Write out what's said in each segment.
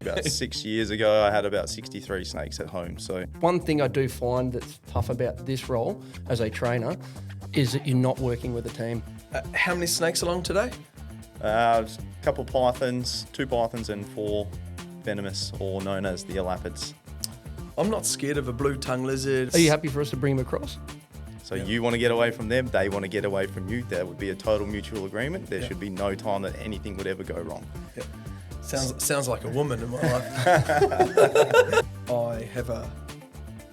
about 6 years ago, I had about 63 snakes at home. So one thing I do find that's tough about this role as a trainer is that you're not working with a team. How many snakes along today? a couple pythons, 2 pythons and 4 venomous, or known as the elapids. I'm not scared of a blue tongue lizard. Are you happy for us to bring them across? So you want to get away from them, they want to get away from you. That would be a total mutual agreement. There should be no time that anything would ever go wrong. Yeah. Sounds like a woman in my life. I have a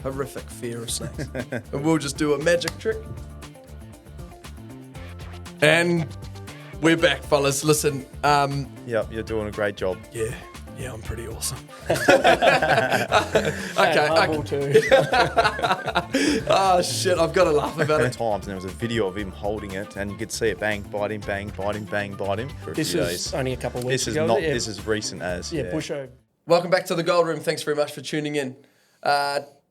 horrific fear of snakes. And we'll just do a magic trick. And we're back, fellas. Listen. Yep, you're doing a great job. Yeah, I'm pretty awesome. Okay. Too. Oh shit, I've got to laugh about it. Times, and there was a video of him holding it, and you could see it bang, bite him, bang, bite him, bang, bite him for a This few is days. only a couple of weeks This is ago. not. This is recent as. Yeah, push over. Welcome back to the Gold Room. Thanks very much for tuning in.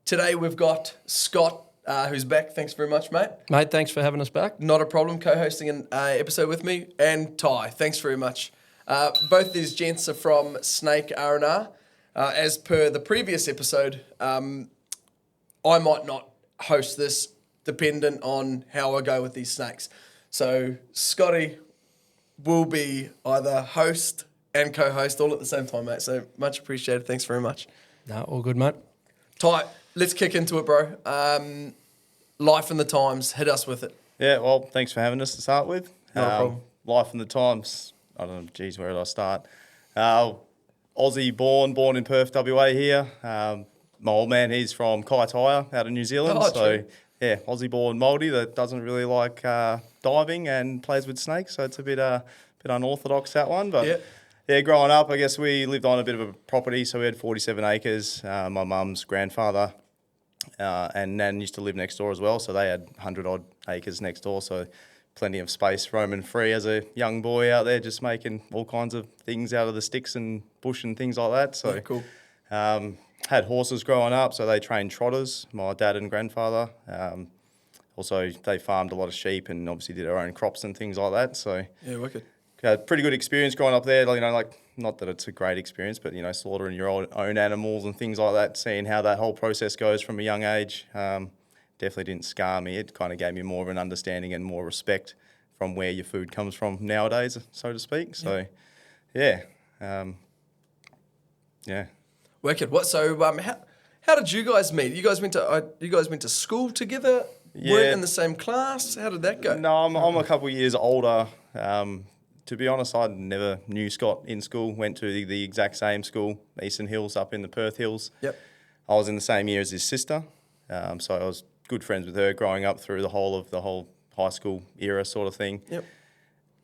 Today we've got Scott, who's back. Thanks very much, mate. Mate, thanks for having us back. Not a problem, co-hosting an episode with me. And Ty, thanks very much. Both these gents are from Snake RnR. As per the previous episode, I might not host this dependent on how I go with these snakes. So Scotty will be either host and co-host all at the same time, mate. So much appreciated. Thanks very much. No, all good, mate. Ty, let's kick into it, bro. Life and the times. Hit us with it. Yeah, well, thanks for having us to start with. Not a problem. Life and the times. I don't know, geez, where did I start? Aussie born in Perth, WA here. My old man, he's from Kaitaia out of New Zealand. Oh, so, true. yeah, Aussie born Māori that doesn't really like diving and plays with snakes. So it's a bit unorthodox, that one. But yeah, growing up, I guess we lived on a bit of a property. So we had 47 acres. My mum's grandfather and Nan used to live next door as well. So they had 100 odd acres next door. So plenty of space roaming free as a young boy out there, just making all kinds of things out of the sticks and bush and things like that. So Yeah, cool. Had horses growing up, so they trained trotters, my dad and grandfather. Also, they farmed a lot of sheep and obviously did their own crops and things like that. So Yeah, wicked. had pretty good experience growing up there. You know, like, not that it's a great experience, but, you know, slaughtering your own animals and things like that, seeing how that whole process goes from a young age. Definitely didn't scar me. It kind of gave me more of an understanding and more respect from where your food comes from nowadays, so to speak. So, yeah. Wicked. What? So, how did you guys meet? You guys went to school together. Yeah. Weren't in the same class. How did that go? No, I'm a couple of years older. To be honest, I never knew Scott in school. Went to the exact same school, Eastern Hills, up in the Perth Hills. Yep. I was in the same year as his sister, so I was good friends with her growing up through the whole high school era sort of thing. Yep.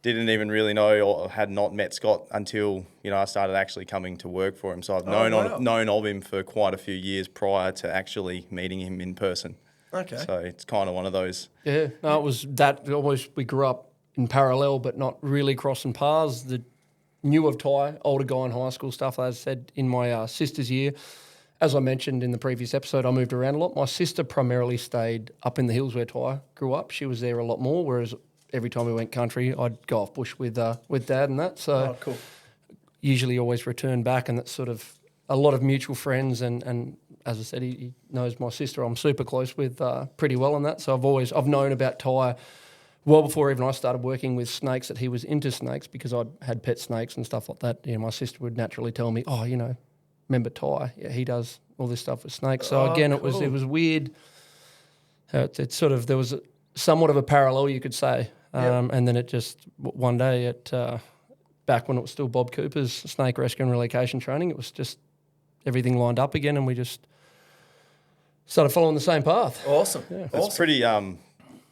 Didn't even really know or had not met Scott until, you know, I started actually coming to work for him. So I've known of him for quite a few years prior to actually meeting him in person. Okay. So it's kind of one of those. Yeah, no, it was that almost we grew up in parallel but not really crossing paths. The knew of Ty, older guy in high school stuff, as I said, in my sister's year. As I mentioned in the previous episode, I moved around a lot. My sister primarily stayed up in the hills where Ty grew up. She was there a lot more, whereas every time we went country, I'd go off bush with Dad and that. So Cool. usually always return back, and that's sort of a lot of mutual friends. And as I said, he knows my sister. I'm super close with pretty well on that. So I've known about Ty well before even I started working with snakes, that he was into snakes, because I'd had pet snakes and stuff like that. You know, my sister would naturally tell me, oh, you know, remember Ty? Yeah, he does all this stuff with snakes. So again, cool. it was weird. It's sort of, there was somewhat of a parallel, you could say. And then it just, one day back when it was still Bob Cooper's snake rescue and relocation training, it was just everything lined up again, and we just started following the same path. Awesome. Yeah. It's pretty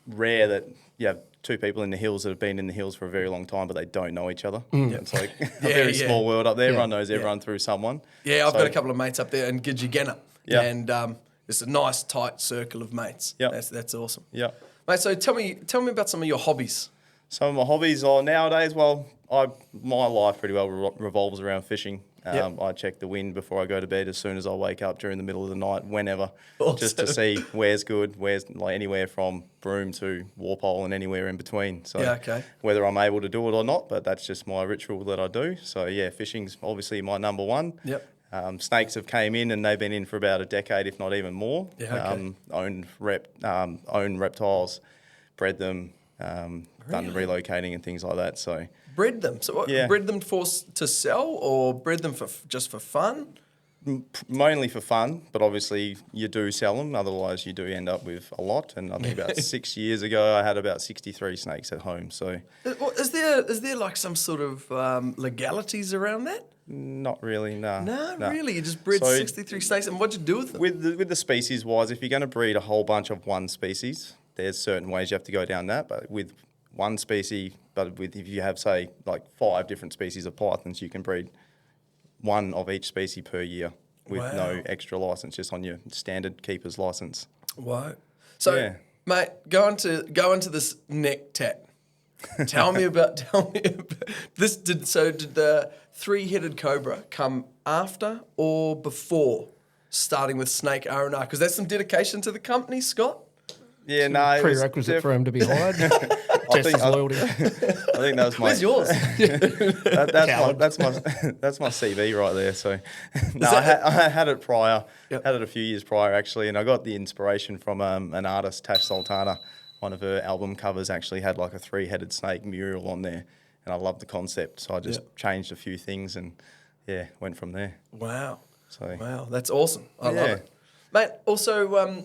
rare that you have 2 people in the hills that have been in the hills for a very long time, but they don't know each other. It's like a very small world up there. Everyone knows everyone through someone. Yeah, I've got a couple of mates up there in Gidgigana. Yeah. And it's a nice, tight circle of mates. Yeah. That's awesome. Yeah. Mate, so tell me about some of your hobbies. Some of my hobbies are nowadays, well, my life pretty well revolves around fishing. I check the wind before I go to bed as soon as I wake up during the middle of the night, whenever, just to see where's good, where's like anywhere from Broome to Warpole and anywhere in between. So whether I'm able to do it or not, but that's just my ritual that I do. So yeah, fishing's obviously my number one. Yep. Snakes have came in and they've been in for about a decade, if not even more. Yeah, okay. Own reptiles, bred them, done relocating and things like that. So Bred them. So what, Yeah. bred them to sell or bred them for just for fun? mainly for fun, but obviously you do sell them. Otherwise, you do end up with a lot. And I think about 6 years ago, I had about 63 snakes at home. So Is there like some sort of legalities around that? not really, no. No, really. You just bred So 63 snakes, and what'd you do with them? With the species wise, if you're going to breed a whole bunch of one species, there's certain ways you have to go down that. But with one species, if you have say like 5 different species of pythons, you can breed one of each species per year with no extra license, just on your standard keeper's license. Wow. So, Yeah. mate, go into this neck tat. Tell me about this. Did the 3-headed cobra come after or before starting with Snake RnR? Because that's some dedication to the company, Scott. Yeah, no, it was Prerequisite for him to be hired. I Test his loyalty. think that was my. Where's yours? That's my CV right there. So, no, I had it prior. Yep. Had it a few years prior actually, and I got the inspiration from an artist, Tash Sultana. One of her album covers actually had like a 3-headed snake mural on there, and I loved the concept. So I just changed a few things and went from there. Wow. So Wow, that's awesome. I love it. Mate, also,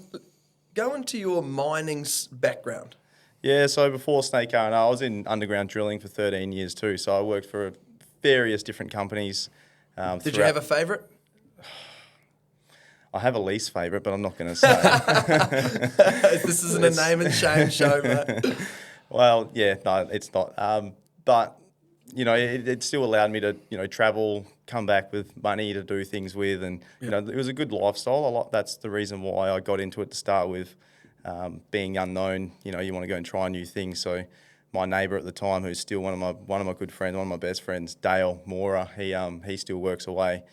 go into your mining background. Yeah, so before Snake RnR, I was in underground drilling for 13 years too. So I worked for various different companies. Did you have a favourite? I have a least favourite, but I'm not going to say. This isn't a name and shame show, mate. Well, yeah, no, it's not. But, you know, it still allowed me to, you know, travel, come back with money to do things with. And, you know, it was a good lifestyle. That's the reason why I got into it to start with. Being unknown, you know, you want to go and try new things. So my neighbour at the time, who's still one of my good friends, one of my best friends, Dale Mora, he still works away.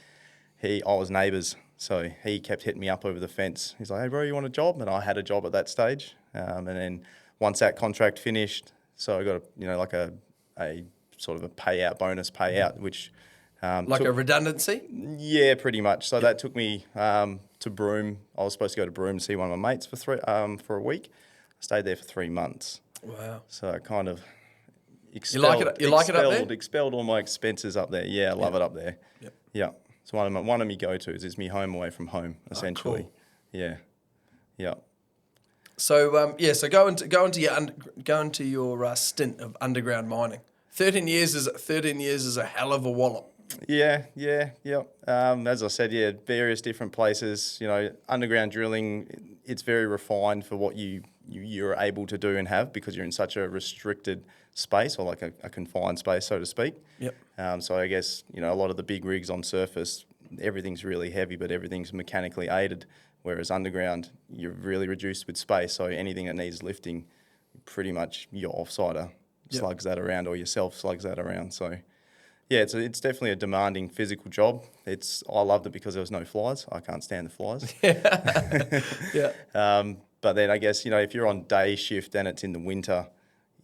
I was neighbours. So he kept hitting me up over the fence. He's like, "Hey, bro, you want a job?" And I had a job at that stage. And then once that contract finished, so I got a sort of a bonus payout, which Like a redundancy? yeah, pretty much. So that took me to Broome. I was supposed to go to Broome and see one of my mates for a week. I stayed there for 3 months. Wow. So it kind of like it up there? expelled all my expenses up there. Yeah, I love it up there. Yep. Yeah. It's one of my go-tos. It's me home away from home, essentially. Cool. Yeah. Yeah. So so go into your stint of underground mining. 13 years is a hell of a wallop. Yeah. As I said, various different places. You know, underground drilling, it's very refined for what you're able to do and have, because you're in such a restricted space, or like a confined space, so to speak. Yep. So I guess, you know, a lot of the big rigs on surface, everything's really heavy, but everything's mechanically aided. Whereas underground, you're really reduced with space. So anything that needs lifting, pretty much your offsider slugs that around, or yourself slugs that around. So yeah, it's definitely a demanding physical job. I loved it because there was no flies. I can't stand the flies. Yeah. But then I guess, you know, if you're on day shift and it's in the winter,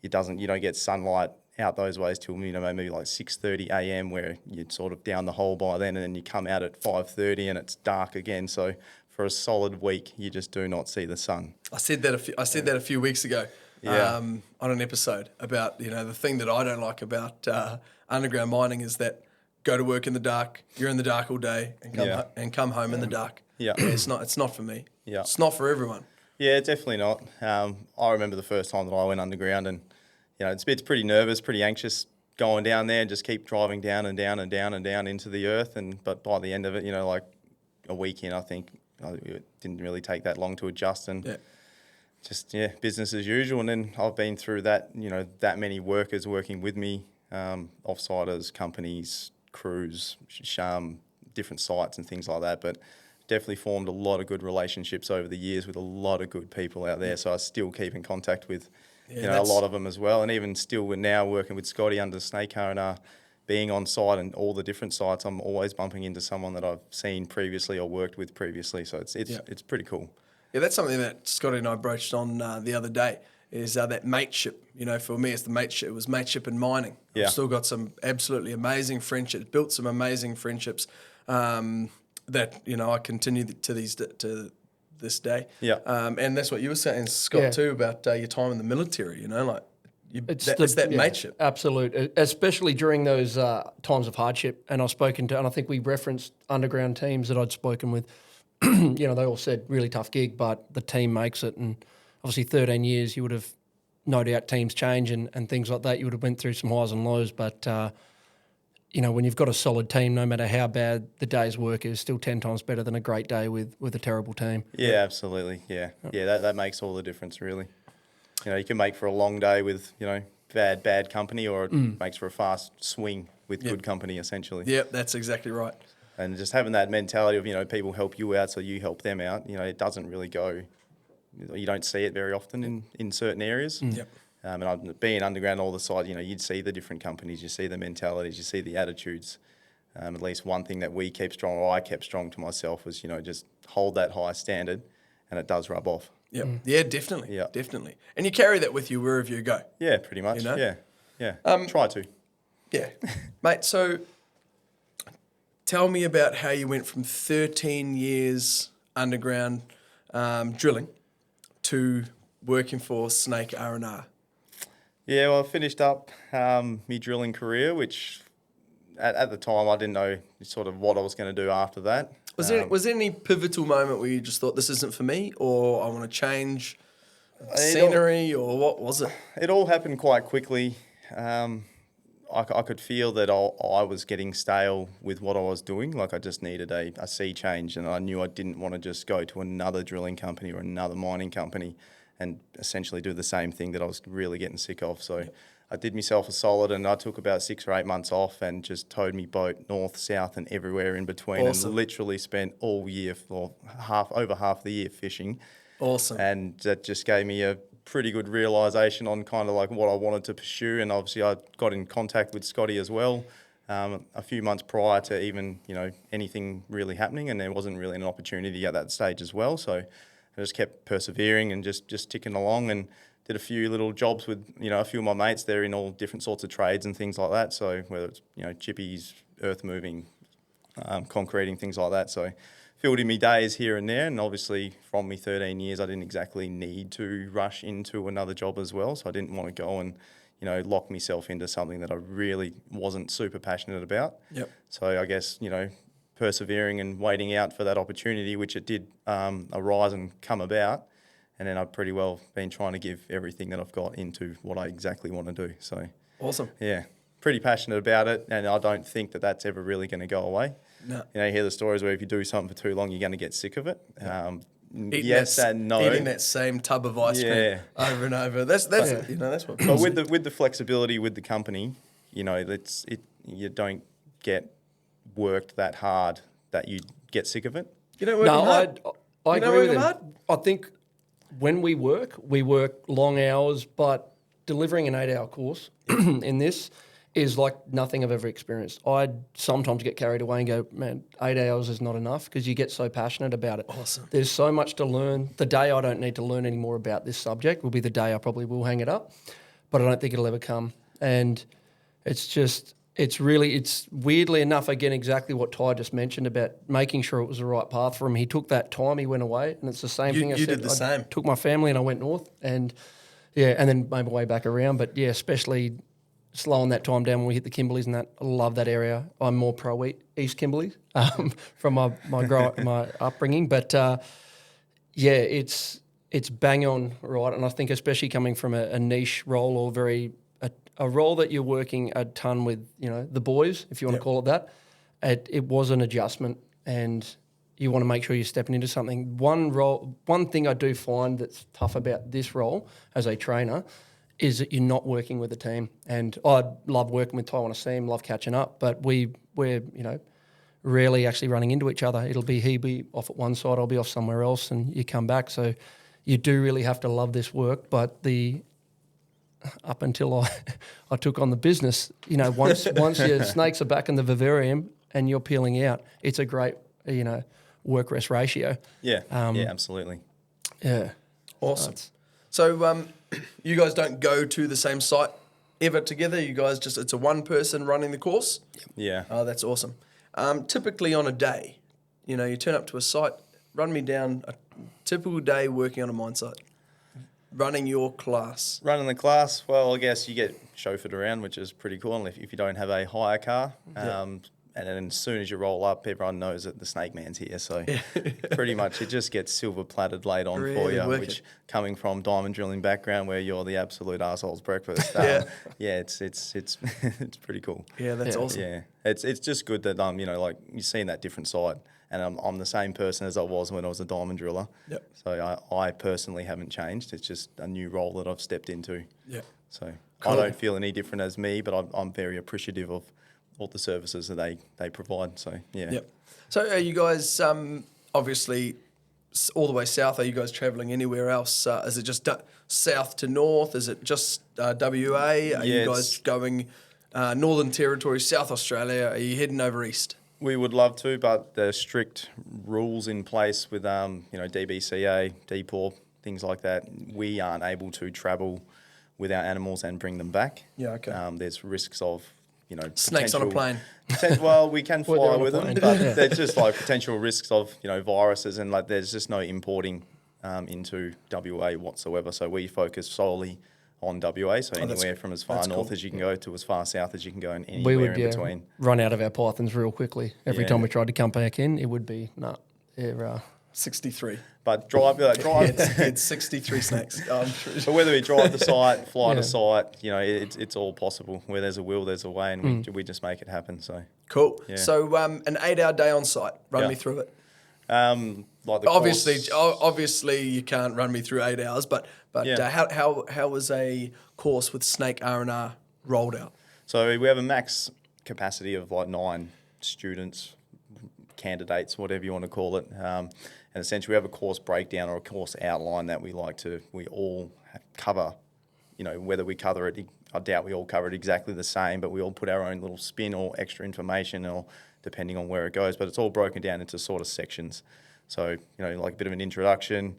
you don't get sunlight out those ways till, you know, maybe like 6:30 a.m. where you're sort of down the hole by then, and then you come out at 5:30 and it's dark again. So for a solid week, you just do not see the sun. I said that a few weeks ago. Yeah. On an episode about, you know, the thing that I don't like about underground mining is that go to work in the dark, you're in the dark all day, and come home in the dark. Yeah. It's not for me. Yeah. It's not for everyone. Yeah, definitely not. I remember the first time that I went underground, and you know, it's pretty nervous, pretty anxious going down there, and just keep driving down and down and down and down into the earth. But by the end of it, you know, like a week in, I think it didn't really take that long to adjust, and just business as usual. And then I've been through that, you know, that many workers working with me, offsiders, companies, crews, different sites and things like that. But definitely formed a lot of good relationships over the years with a lot of good people out there. So I still keep in contact with, a lot of them as well. And even still, we're now working with Scotty under Snake RnR, being on site and all the different sites. I'm always bumping into someone that I've seen previously or worked with previously. So it's pretty cool. Yeah, that's something that Scotty and I broached on the other day. is that mateship. For me, it's the mateship. It was mateship in mining. Yeah. I've still got some absolutely amazing friendships, built some amazing friendships that, I continue to this day. Yeah. And that's what you were saying, Scott, Yeah. too, about your time in the military, It's it's that mateship. Absolute, especially during those times of hardship. And I've spoken to, and I think we referenced underground teams that I'd spoken with. They all said really tough gig, but the team makes it. And obviously 13 years, you would have no doubt teams change and things like that. You would have went through some highs and lows, but when you've got a solid team, no matter how bad the day's work is, still 10 times better than a great day with a terrible team. Yeah, absolutely. Yeah. That makes all the difference, really. You can make for a long day with, bad company, or it makes for a fast swing with good company, essentially. Yep, that's exactly right. And just having that mentality of, people help you out so you help them out, it doesn't really go, you don't see it very often in certain areas. Yep. And being underground all the side, you'd see the different companies, you see the mentalities, you see the attitudes. At least one thing that we keep strong, or I kept strong to myself, was, just hold that high standard, and it does rub off. Yep. Yeah, definitely. Yeah. Definitely. And you carry that with you wherever you go. Yeah, pretty much. Yeah. Try to. Yeah. Mate, so tell me about how you went from 13 years underground drilling to working for Snake RnR. Yeah, well, I finished up my drilling career, which at the time I didn't know sort of what I was going to do after that. Was there any pivotal moment where you just thought, this isn't for me, or I want to change scenery, or what was it? It all happened quite quickly. I could feel that I was getting stale with what I was doing. Like, I just needed a sea change, and I knew I didn't want to just go to another drilling company or another mining company and essentially do the same thing that I was really getting sick of. So I did myself a solid, and I took about 6 or 8 months off and just towed me boat north, south, and everywhere in between. Awesome. And literally spent all year, or over half the year, fishing. Awesome. And that just gave me a pretty good realisation on kind of like what I wanted to pursue. And obviously I got in contact with Scotty as well a few months prior to even, anything really happening, and there wasn't really an opportunity at that stage as well. So I just kept persevering and just ticking along, and did a few little jobs with, a few of my mates. They're in all different sorts of trades and things like that. So whether it's, chippies, earth moving, concreting, things like that. So filled in me days here and there. And obviously from me 13 years, I didn't exactly need to rush into another job as well. So I didn't want to go and, lock myself into something that I really wasn't super passionate about. Yep. So I guess, persevering and waiting out for that opportunity, which it did arise and come about. And then I've pretty well been trying to give everything that I've got into what I exactly want to do. So Awesome. yeah, pretty passionate about it, and I don't think that that's ever really going to go away. No. You hear the stories where if you do something for too long, you're going to get sick of it. Yes and no. Eating that same tub of ice cream over and over. That's that's what. But with the flexibility with the company, you don't get worked that hard that you get sick of it. You don't work No, hard. I You don't agree work with him. hard? I think when we work long hours, but delivering an 8-hour course in this is like nothing I've ever experienced. I sometimes get carried away and go, man, 8 hours is not enough, because you get so passionate about it. Awesome. There's so much to learn. The day I don't need to learn any more about this subject will be the day I probably will hang it up, but I don't think it'll ever come. And it's weirdly enough, again, exactly what Ty just mentioned about making sure it was the right path for him. He took that time, he went away, and it's the same thing I said. You did the same. Took my family and I went north, and and then made my way back around. But yeah, especially slowing that time down when we hit the Kimberleys and that. I love that area. I'm more pro East Kimberleys from my upbringing. But it's bang on right, and I think especially coming from a niche role, or a role that you're working a ton with, the boys, if you want to call it that. It was an adjustment, and you want to make sure you're stepping into something. One thing I do find that's tough about this role as a trainer is that you're not working with a team. And I love working with Ty when I see him, love catching up, but we're rarely actually running into each other. He'll be off at one side, I'll be off somewhere else, and you come back. So you do really have to love this work, but up until I took on the business, once your snakes are back in the vivarium and you're peeling out, it's a great, work-rest ratio. Yeah, absolutely. Awesome. So you guys don't go to the same site ever together? You guys just, it's a one person running the course? Yeah. Oh, that's awesome. Typically on a day, you turn up to a site, run me down a typical day working on a mine site, running your class. Running the class, well, I guess you get chauffeured around, which is pretty cool, and if you don't have a hire car. And then as soon as you roll up, everyone knows that the Snake Man's here. So pretty much it just gets silver platted laid on for you, which coming from diamond drilling background where you're the absolute arsehole's breakfast. It's it's pretty cool. Yeah, that's awesome. Yeah, it's just good that like you're seeing that different side. And I'm the same person as I was when I was a diamond driller. Yep. So I personally haven't changed. It's just a new role that I've stepped into. Yeah. So Cool. I don't feel any different as me, but I'm very appreciative of all the services that they provide. So, yeah. Yep. So are you guys obviously all the way south? Are you guys travelling anywhere else? Is it just south to north? Is it just WA? Are you guys going Northern Territory, South Australia? Are you heading over east? We would love to, but the strict rules in place with DBCA, DPAW, things like that, we aren't able to travel with our animals and bring them back. Yeah, okay. There's risks of snakes on a plane. Well, we can fly with them, but Yeah. there's just like potential risks of viruses, and like there's just no importing into WA whatsoever. So we focus solely on WA. So anywhere from as far north as you can go to as far south as you can go, and anywhere in between. Run out of our pythons real quickly. Every time we tried to come back in, it would be they're 63. But drive. It's 63 snakes. But whether we drive the site, fly to site, it's all possible. Where there's a will, there's a way, and we just make it happen. So cool. Yeah. So an 8-hour day on site. Run me through it. Like the Obviously, you can't run me through 8 hours. But how was a course with Snake RnR rolled out? So we have a max capacity of like 9 students, candidates, whatever you want to call it. And essentially we have a course breakdown or a course outline that we all cover, whether we cover it, I doubt we all cover it exactly the same, but we all put our own little spin or extra information or depending on where it goes, but it's all broken down into sort of sections. So, like a bit of an introduction,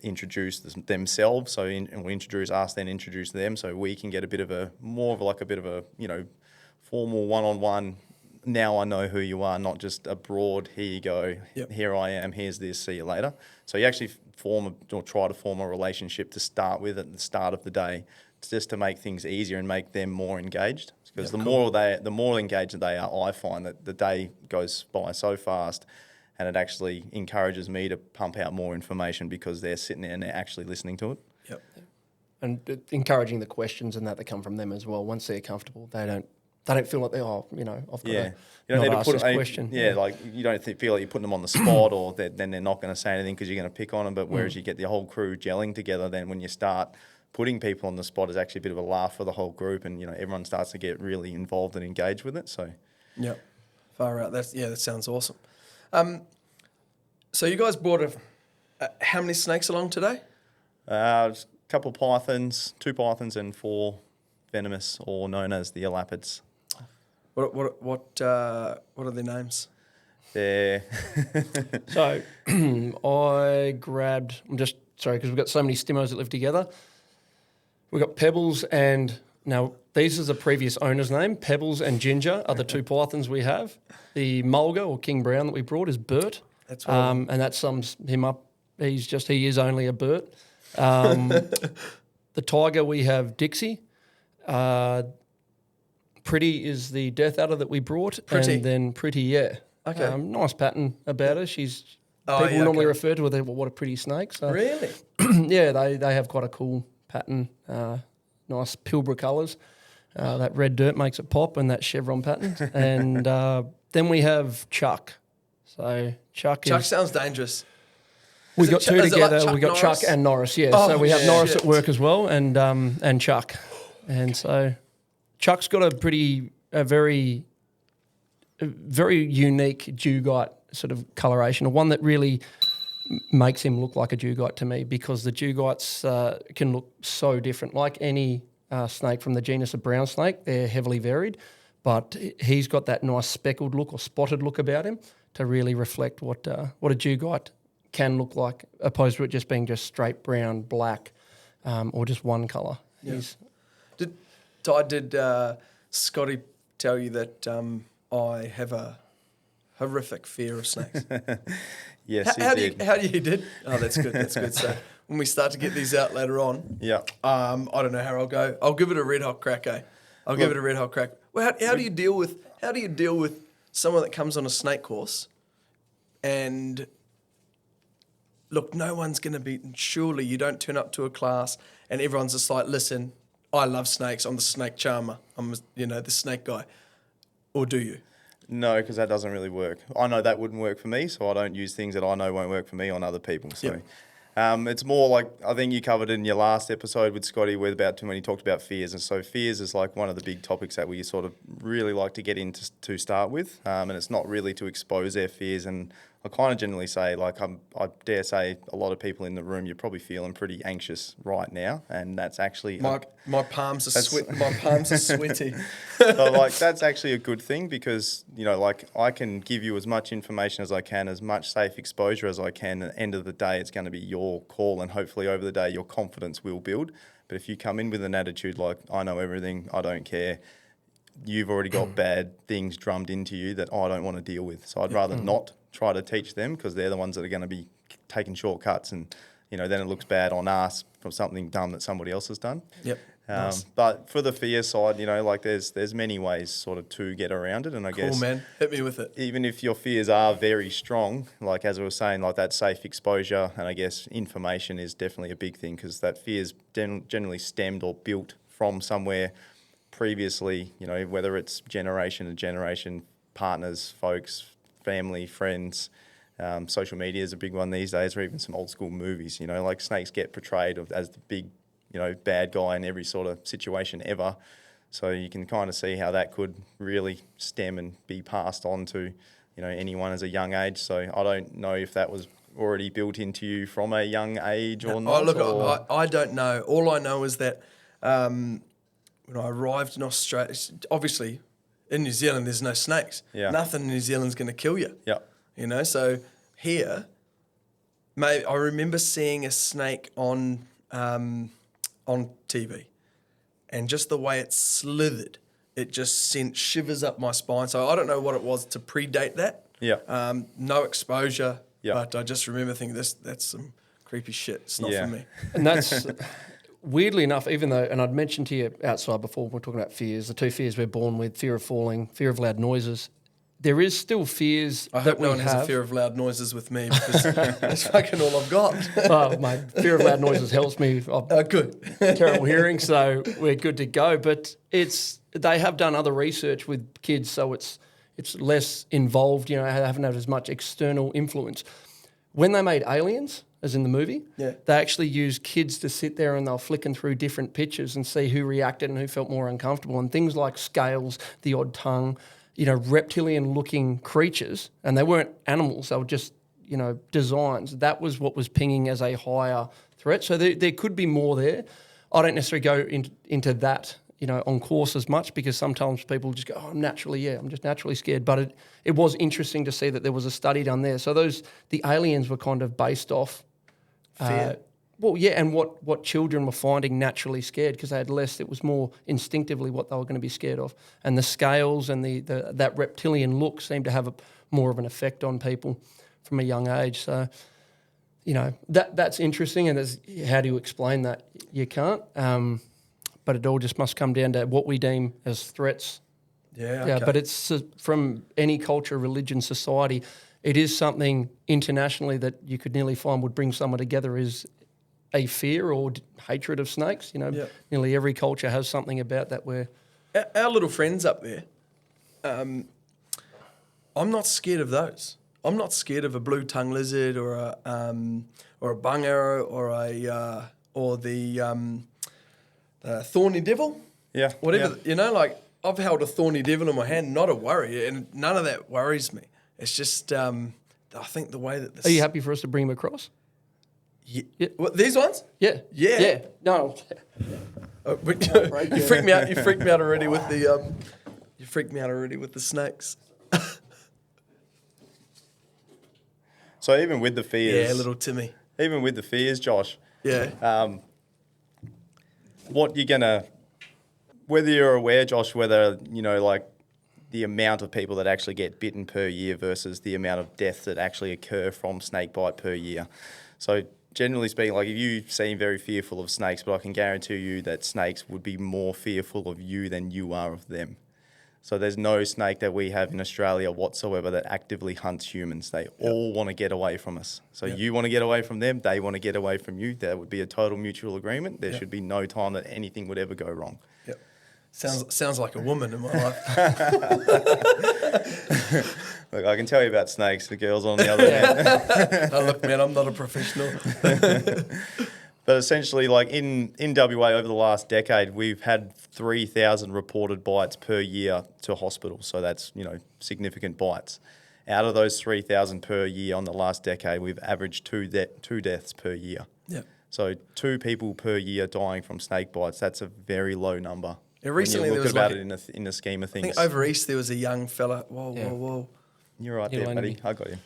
introduce themselves. So we introduce us, then introduce them. So we can get a bit of a formal one-on-one. Now I know who you are, not just a broad, here you go, here I am, here's this, see you later. So you actually try to form a relationship to start with at the start of the day, just to make things easier and make them more engaged. Because the more engaged they are, I find that the day goes by so fast, and it actually encourages me to pump out more information because they're sitting there and they're actually listening to it. Yep. And encouraging the questions and that come from them as well. Once they're comfortable, they don't feel like I've got to not ask this question. Like you don't feel like you're putting them on the spot or then they're not going to say anything because you're going to pick on them. But whereas you get the whole crew gelling together, then when you start putting people on the spot, it's actually a bit of a laugh for the whole group, and everyone starts to get really involved and engaged with it. So, far out. That sounds awesome. So you guys brought how many snakes along today? A couple pythons, 2 pythons, and 4 venomous, or known as the elapids. What are their names? So I grabbed. I'm just sorry because we've got so many stimmos that live together. We've got Pebbles and now these is the previous owner's name. Pebbles and Ginger are the 2 pythons we have. The Mulga or King Brown that we brought is Bert. That's right. And that sums him up. He is only a Bert. The Tiger we have Dixie. Pretty is the Death Adder that we brought. Pretty. And then Pretty, yeah. Okay. Nice pattern about her. People normally refer to her, what a pretty snake. So, really? Yeah, they have quite a cool pattern. Nice Pilbara colours. That red dirt makes it pop, and that chevron pattern. And then we have Chuck. So Chuck sounds dangerous. We got 2 together. Like we got Norris? Chuck and Norris. Yeah. Oh, so we have Norris shit. at work as well, and Chuck. And so Chuck's got a very unique dugite sort of coloration, one that really makes him look like a dugite to me, because the dugites can look so different. Like any snake from the genus of brown snake, they're heavily varied, but he's got that nice speckled look or spotted look about him to really reflect what a dugite can look like, opposed to it just being just straight brown, black, or just one colour. Yeah. Did Scotty tell you that I have a horrific fear of snakes? Yes, How he did. do you did? Oh, that's good. That's good. So when we start to get these out later on, Yeah. I don't know how I'll go. I'll give it a red hot crack, eh? I'll give it a red hot crack. Well, how do you deal with someone that comes on a snake course, and look, no one's going to be. Surely you don't turn up to a class and everyone's just like, listen, I love snakes. I'm the snake charmer. I'm the snake guy. Or do you? No, because that doesn't really work. I know that wouldn't work for me, so I don't use things that I know won't work for me on other people. So it's more like, I think you covered in your last episode with Scotty when he talked about fears. And so fears is like one of the big topics that we sort of really like to get into to start with. And it's not really to expose their fears. And I kind of generally say, like, I dare say a lot of people in the room, you're probably feeling pretty anxious right now. And that's actually... My palms are sweaty. So, like, that's actually a good thing because, like, I can give you as much information as I can, as much safe exposure as I can. At the end of the day, it's going to be your call, and hopefully over the day, your confidence will build. But if you come in with an attitude like, I know everything, I don't care, you've already got bad things drummed into you that I don't want to deal with. So I'd rather not try to teach them, because they're the ones that are going to be taking shortcuts, and, then it looks bad on us for something dumb that somebody else has done. Yep. Nice. But for the fear side, like there's many ways sort of to get around it. And I guess... Cool, man. Hit me with it. Even if your fears are very strong, like as I was saying, like that safe exposure, and I guess information is definitely a big thing, because that fear's generally stemmed or built from somewhere previously, whether it's generation to generation, partners, folks, family, friends. Social media is a big one these days, or even some old school movies. Like snakes get portrayed as the big, bad guy in every sort of situation ever. So you can kind of see how that could really stem and be passed on to, anyone as a young age. So I don't know if that was already built into you from a young age or not. Oh, look, I don't know. All I know is that when I arrived in Australia, obviously in New Zealand there's no snakes. Yeah. Nothing in New Zealand's going to kill you. Yeah. So here, I remember seeing a snake on TV, and just the way it slithered, it just sent shivers up my spine. So I don't know what it was to predate that. Yeah. No exposure. Yeah. But I just remember thinking that's some creepy shit. It's not for me. And that's weirdly enough, even though, and I'd mentioned to you outside before, when we're talking about fears, the two fears we're born with: fear of falling, fear of loud noises. There is still fears I that hope no one has a fear of loud noises with me, because that's fucking all I've got. Oh, mate, fear of loud noises helps me. Good. Terrible hearing, so we're good to go. But they have done other research with kids, so it's less involved. Haven't had as much external influence. When they made Aliens, as in the movie, they actually used kids to sit there and they were flicking through different pictures and see who reacted and who felt more uncomfortable, and things like scales, the odd tongue, reptilian-looking creatures, and they weren't animals, they were just, designs. That was what was pinging as a higher threat. So there could be more there. I don't necessarily go into that, on course as much, because sometimes people just go, oh, I'm just naturally scared. But it was interesting to see that there was a study done there. So the aliens were kind of based off Fear. And what children were finding naturally scared, because they had less. It was more instinctively what they were going to be scared of, and the scales and that reptilian look seemed to have more of an effect on people from a young age. So, that's interesting. And how do you explain that? You can't. But it all just must come down to what we deem as threats. Yeah. Yeah. Okay. But it's from any culture, religion, society. It is something internationally that you could nearly find would bring someone together is a fear or hatred of snakes. Nearly every culture has something about that where... Our little friends up there, I'm not scared of those. I'm not scared of a blue tongue lizard or a bung arrow or the thorny devil. Yeah. Whatever, Yeah. I've held a thorny devil in my hand, not a worry, and none of that worries me. It's just, I think the way that... Are you happy for us to bring them across? Yeah. What, these ones? Yeah. Yeah. Yeah. No. You freaked me out. You freaked me out already with the. You freaked me out already with the snakes. So even with the fears, Yeah, little Timmy. even with the fears, Josh, Yeah. what you're gonna, whether you're aware, Josh, whether like the amount of people that actually get bitten per year versus the amount of deaths that actually occur from snake bite per year. So generally speaking, like if you seem very fearful of snakes, but I can guarantee you that snakes would be more fearful of you than you are of them. So there's no snake that we have in Australia whatsoever that actively hunts humans. They all want to get away from us. So you want to get away from them, they want to get away from you. That would be a total mutual agreement. There should be no time that anything would ever go wrong. Yep. Sounds like a woman in my life. Look, I can tell you about snakes. The girls on the other end. Oh, look, man, I'm not a professional. But essentially, like in WA over the last decade, we've had 3,000 reported bites per year to hospital. So that's, significant bites. Out of those 3,000 per year on the last decade, we've averaged two deaths per year. Yeah. So 2 people per year dying from snake bites, that's a very low number. Yeah, recently when you there look was about it in the scheme of I things. think over east there was a young fella. Whoa. You're right there, buddy. I got you.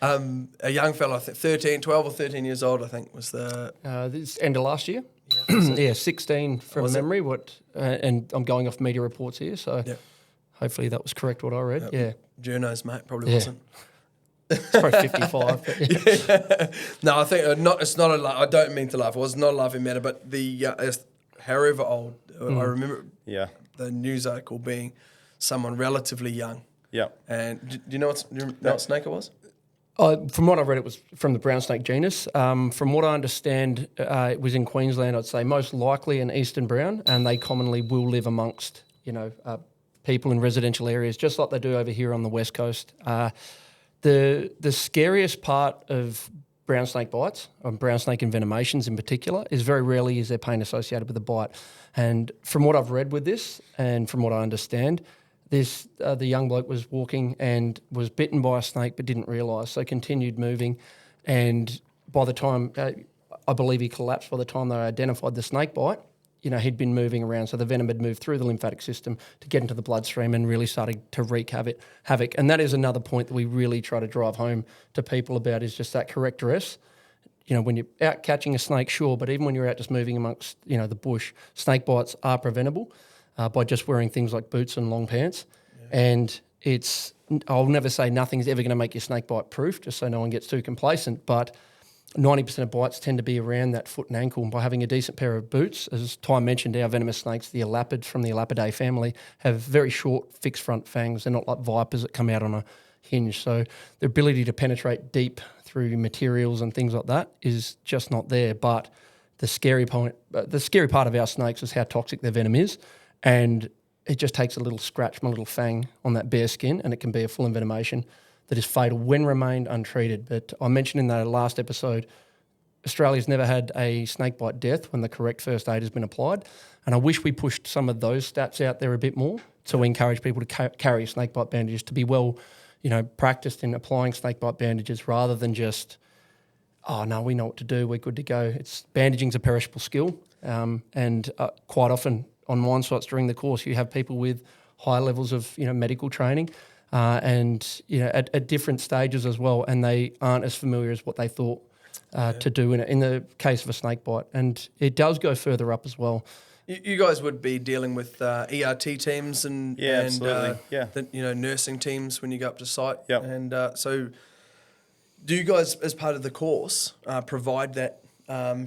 A young fella, I think 12 or 13 years old, I think, was the... This end of last year. Yeah, 16 from memory. And I'm going off media reports here, so hopefully that was correct what I read. Yeah. Journos, mate, probably wasn't. It's probably 55. But No, I think it's not a... I don't mean to laugh. It was not a laughing matter, but it's however old, I remember the news article being someone relatively young. Yeah. And do you know what snake it was? From what I've read, it was from the brown snake genus. From what I understand, it was in Queensland, I'd say, most likely an eastern brown, and they commonly will live amongst, people in residential areas, just like they do over here on the West Coast. The scariest part of brown snake bites, or brown snake envenomations in particular, is very rarely is there pain associated with the bite. And from what I've read with this, and from what I understand, the young bloke was walking and was bitten by a snake but didn't realise, so continued moving. And by the time, I believe he collapsed by the time they identified the snake bite, he'd been moving around. So the venom had moved through the lymphatic system to get into the bloodstream and really started to wreak havoc. And that is another point that we really try to drive home to people about, is just that correct dress. When you're out catching a snake, sure, but even when you're out just moving amongst, the bush, snake bites are preventable. By just wearing things like boots and long pants. Yeah. And I'll never say nothing's ever going to make you snake bite proof, just so no one gets too complacent, but 90% of bites tend to be around that foot and ankle. And by having a decent pair of boots, as Ty mentioned, our venomous snakes, the elapids from the Elapidae family, have very short fixed front fangs. They're not like vipers that come out on a hinge. So their ability to penetrate deep through materials and things like that is just not there. But the scary part of our snakes is how toxic their venom is. And it just takes a little scratch from a little fang on that bare skin, and it can be a full envenomation that is fatal when remained untreated. But I mentioned in that last episode, Australia's never had a snakebite death when the correct first aid has been applied. And I wish we pushed some of those stats out there a bit more to encourage people to carry snakebite bandages, to be well, practiced in applying snakebite bandages rather than just, oh, no, we know what to do, we're good to go. Bandaging's a perishable skill, and quite often on mine sites during the course, you have people with high levels of medical training and at different stages as well, and they aren't as familiar as what they thought to do in the case of a snake bite, and it does go further up as well. You guys would be dealing with ERT teams and the nursing teams when you go up to site, and so do you guys, as part of the course, provide that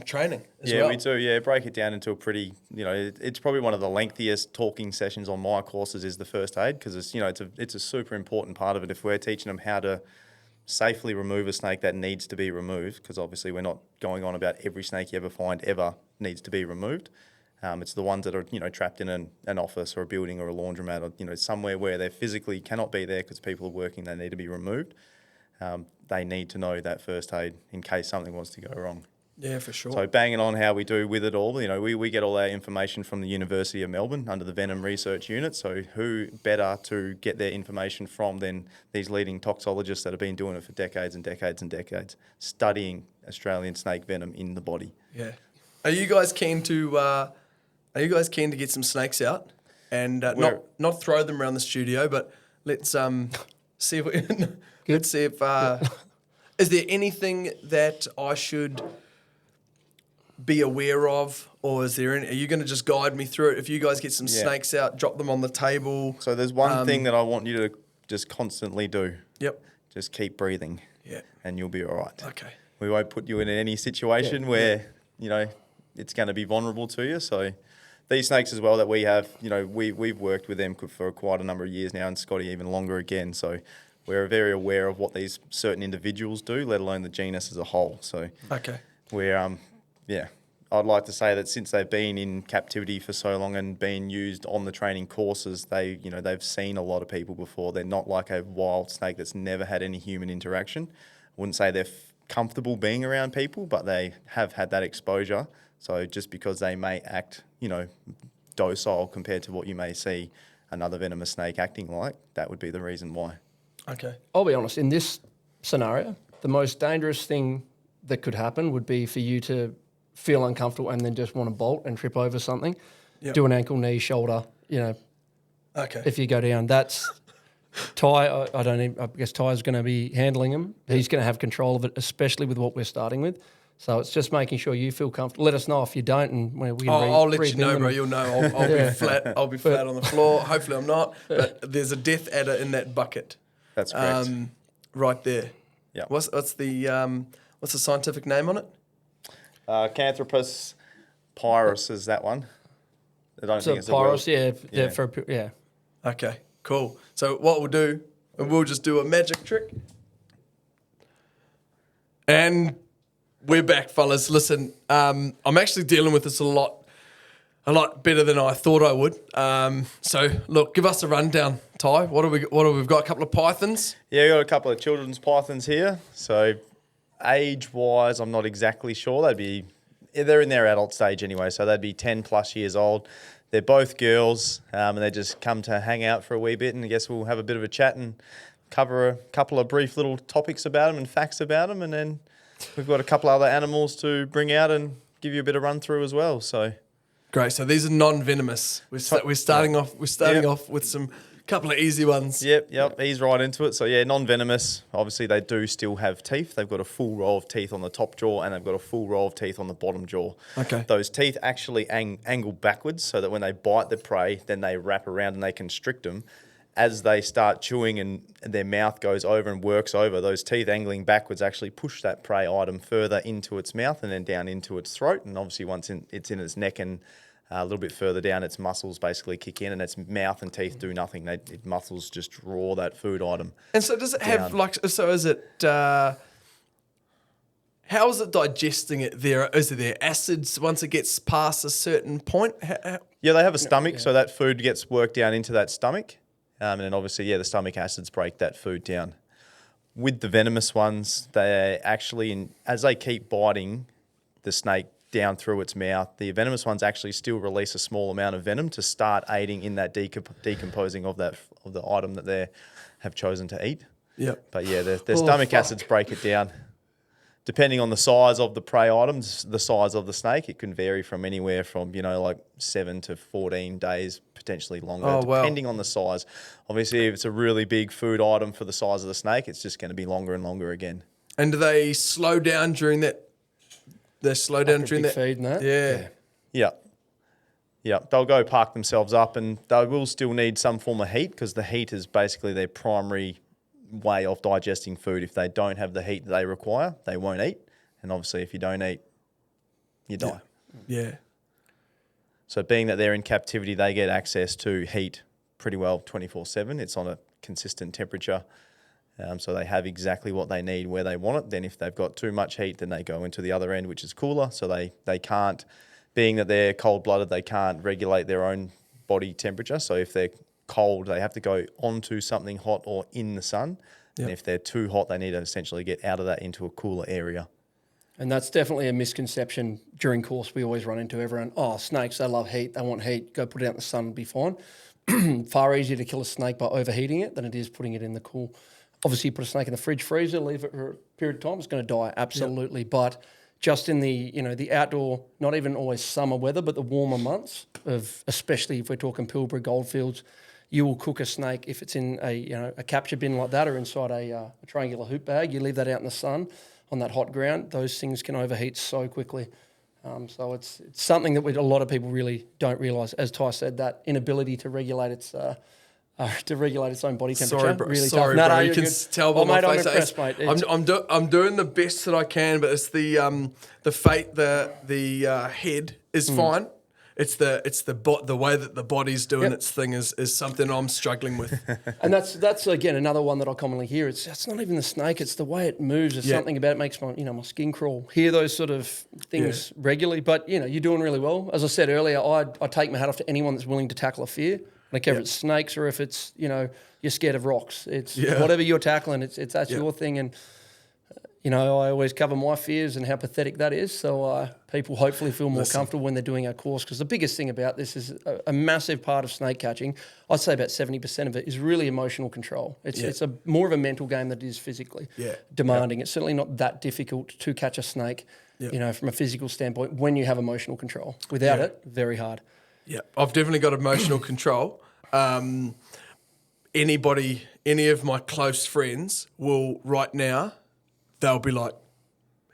training as well? Yeah, we do. Yeah, break it down into a pretty, it's probably one of the lengthiest talking sessions on my courses is the first aid, because it's a super important part of it. If we're teaching them how to safely remove a snake that needs to be removed, because obviously we're not going on about every snake you ever find ever needs to be removed. It's the ones that are, trapped in an office or a building or a laundromat or, somewhere where they physically cannot be there because people are working, they need to be removed. They need to know that first aid in case something was to go wrong. Yeah, for sure. So banging on how we do with it all, we get all our information from the University of Melbourne under the Venom Research Unit. So who better to get their information from than these leading toxologists that have been doing it for decades and decades and decades, studying Australian snake venom in the body. Yeah. Are you guys keen to get some snakes out and not throw them around the studio, but let's see if let's see if is there anything that I should be aware of, or is there any, are you going to just guide me through it? If you guys get some snakes out, drop them on the table. So there's one thing that I want you to just constantly do. Yep. Just keep breathing. Yeah. And you'll be all right. Okay. We won't put you in any situation where, you know, it's going to be vulnerable to you. So these snakes as well that we have, you know, we've worked with them for quite a number of years now, and Scotty even longer again. So we're very aware of what these certain individuals do, let alone the genus as a whole. So we're, I'd like to say that since they've been in captivity for so long and been used on the training courses, they've seen a lot of people before. They're not like a wild snake that's never had any human interaction. I wouldn't say they're comfortable being around people, but they have had that exposure. So just because they may act, you know, docile compared to what you may see another venomous snake acting like, that would be the reason why. Okay. I'll be honest, in this scenario, the most dangerous thing that could happen would be for you to feel uncomfortable and then just want to bolt and trip over something, do an ankle, knee, shoulder, you know. Okay. If you go down, that's Ty. I guess Ty's going to be handling him. He's going to have control of it, especially with what we're starting with. So it's just making sure you feel comfortable. Let us know if you don't, and we can I'll let you know, bro. You'll know. I'll be flat. I'll be flat on the floor. Hopefully, I'm not. But there's a death adder in that bucket. That's correct. Right there. Yeah. What's the scientific name on it? Canthropus pyrus is that one. I don't think it's pyrus, a yeah. Okay, cool. So what we'll do, we'll just do a magic trick. And we're back, fellas. Listen, I'm actually dealing with this a lot better than I thought I would. So look, give us a rundown, Ty. What have we got? A couple of pythons? Yeah, we got a couple of children's pythons here. So age-wise, I'm not exactly sure. They're in their adult stage anyway, so they'd be 10 plus years old. They're both girls, and they just come to hang out for a wee bit, and I guess we'll have a bit of a chat and cover a couple of brief little topics about them and facts about them, and then we've got a couple other animals to bring out and give you a bit of run through as well. So great. So these are non-venomous. We're starting off with some couple of easy ones. Yep. Ease right into it. So yeah, non-venomous. Obviously, they do still have teeth. They've got a full row of teeth on the top jaw, and they've got a full row of teeth on the bottom jaw. Okay. Those teeth actually angle backwards, so that when they bite the prey, then they wrap around and they constrict them. As they start chewing and their mouth goes over and works over, those teeth angling backwards actually push that prey item further into its mouth and then down into its throat. And obviously, once it's in its neck and a little bit further down, its muscles basically kick in, and its mouth and teeth do nothing. Its muscles just draw that food item. And so does it have is it, how is it digesting it there? Is it there acids once it gets past a certain point? Yeah, they have a stomach, so that food gets worked down into that stomach. And then obviously, the stomach acids break that food down. With the venomous ones, they actually, as they keep biting the snake down through its mouth, the venomous ones actually still release a small amount of venom to start aiding in that decomposing of the item that they have chosen to eat. Yeah. But yeah, their stomach acids break it down. Depending on the size of the prey items, the size of the snake, it can vary from anywhere from, 7 to 14 days, potentially longer, depending on the size. Obviously, if it's a really big food item for the size of the snake, it's just going to be longer and longer again. And do they slow down during that? They slow down during that feed and that? Yeah. Yeah. They'll go park themselves up, and they will still need some form of heat, because the heat is basically their primary way of digesting food. If they don't have the heat that they require, they won't eat. And obviously, if you don't eat, you die. Yeah. So being that they're in captivity, they get access to heat pretty well 24/7. It's on a consistent temperature. So they have exactly what they need where they want it. Then if they've got too much heat, then they go into the other end, which is cooler. So they can't, being that they're cold-blooded, they can't regulate their own body temperature. So if they're cold, they have to go onto something hot or in the sun. Yep. And if they're too hot, they need to essentially get out of that into a cooler area. And that's definitely a misconception during course. We always run into everyone, snakes, they love heat, they want heat, go put it out in the sun, be fine. Far easier to kill a snake by overheating it than it is putting it in the cool. Obviously, you put a snake in the fridge freezer, leave it for a period of time, it's going to die, absolutely. Yep. But just in the outdoor, not even always summer weather, but the warmer months of, especially if we're talking Pilbara goldfields, you will cook a snake if it's in a capture bin like that or inside a triangular hoop bag. You leave that out in the sun on that hot ground, those things can overheat so quickly. So it's something that a lot of people really don't realise. As Ty said, that inability to regulate its own body temperature. Sorry, bro. Really Sorry, tough. bro. No, You you're can good. tell by Oh, my mate, I'm face. impressed, mate. It's- I'm doing the best that I can, but it's the head is fine. It's the way that the body's doing its thing is something I'm struggling with. And that's again another one that I commonly hear. It's not even the snake; it's the way it moves. There's something about it makes my skin crawl. Hear those sort of things regularly, but you're doing really well. As I said earlier, I take my hat off to anyone that's willing to tackle a fear. I don't care if it's snakes or if it's you're scared of rocks. It's whatever you're tackling. That's your thing, and I always cover my fears and how pathetic that is. So people hopefully feel more comfortable when they're doing our course. Because the biggest thing about this is a massive part of snake catching. I'd say about 70% of it is really emotional control. It's more of a mental game than it is physically demanding. It's certainly not that difficult to catch a snake, from a physical standpoint when you have emotional control. Without it, very hard. Yeah, I've definitely got emotional control. Any of my close friends will right now, they'll be like,